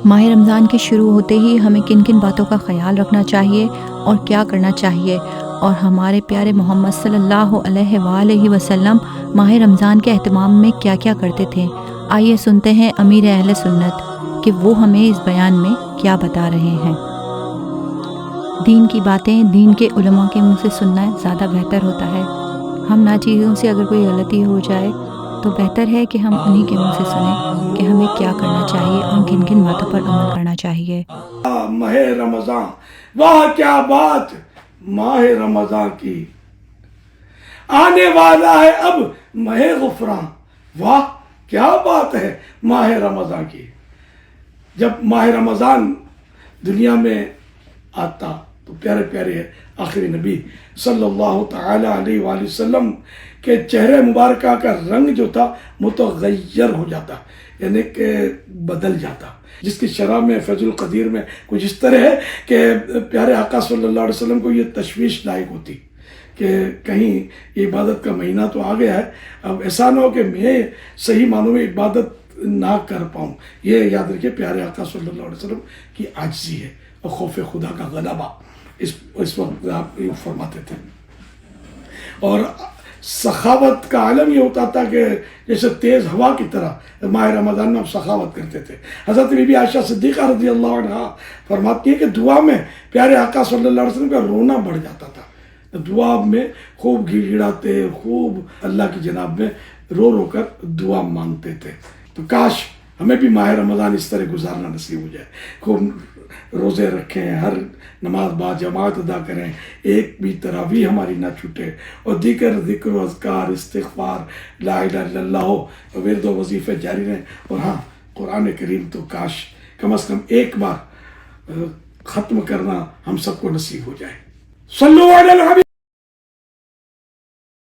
ماہ رمضان کے شروع ہوتے ہی ہمیں کن کن باتوں کا خیال رکھنا چاہیے اور کیا کرنا چاہیے، اور ہمارے پیارے محمد صلی اللہ علیہ وآلہ وسلم ماہ رمضان کے اہتمام میں کیا کیا کرتے تھے۔ آئیے سنتے ہیں امیر اہل سنت کہ وہ ہمیں اس بیان میں کیا بتا رہے ہیں۔ دین کی باتیں دین کے علماء کے منہ سے سننا زیادہ بہتر ہوتا ہے۔ ہم ناچیزوں سے اگر کوئی غلطی ہو جائے تو بہتر ہے کہ ہم انہی کے منہ سے سنیں کہ ہمیں کیا کرنا چاہیے اور کن کن باتوں پر عمل کرنا چاہیے۔ ماہ رمضان، واہ کیا بات ماہ رمضان کی، آنے والا ہے اب ماہ غفران، واہ کیا بات ہے ماہ رمضان کی۔ جب ماہ رمضان دنیا میں آتا تو پیارے پیارے آخری نبی صلی اللہ تعالی علیہ وآلہ وسلم کے چہرے مبارکہ کا رنگ جو تھا متغیر ہو جاتا، یعنی کہ بدل جاتا، جس کی شرح میں فیض القدیر میں کچھ اس طرح ہے کہ پیارے آقا صلی اللہ علیہ وسلم کو یہ تشویش لاحق ہوتی کہ کہیں یہ عبادت کا مہینہ تو آ گیا ہے، اب ایسا نہ ہو کہ میں صحیح معنوں میں عبادت نہ کر پاؤں۔ یہ یاد رکھیے پیارے آقا صلی اللہ علیہ وسلم کی عاجزی ہے اور خوف خدا کا غلبہ اس وقت آپ یہ فرماتے تھے۔ اور سخاوت کا عالم یہ ہوتا تھا کہ جیسے تیز ہوا کی طرح ماہ رمضان میں ہم سخاوت کرتے تھے۔ حضرت بی بی عائشہ صدیقہ رضی اللہ عنہ فرماتی ہیں کہ دعا میں پیارے آقا صلی اللہ علیہ وسلم کا رونا بڑھ جاتا تھا، دعا میں خوب گڑ گڑاتے، خوب اللہ کی جناب میں رو رو کر دعا مانگتے تھے۔ تو کاش ہمیں بھی ماہ رمضان اس طرح گزارنا نصیب ہو جائے، خوب روزے رکھیں، ہر نماز با جماعت ادا کریں، ایک بھی تراویح ہماری نہ چھوٹے، اور دیگر ذکر و اذکار، استغفار، لا الہ الا اللہ ہو، ورد و وظیفے جاری رہیں۔ اور ہاں قرآن کریم تو کاش کم از کم ایک بار ختم کرنا ہم سب کو نصیب ہو جائے۔ صلو علی الحبیب۔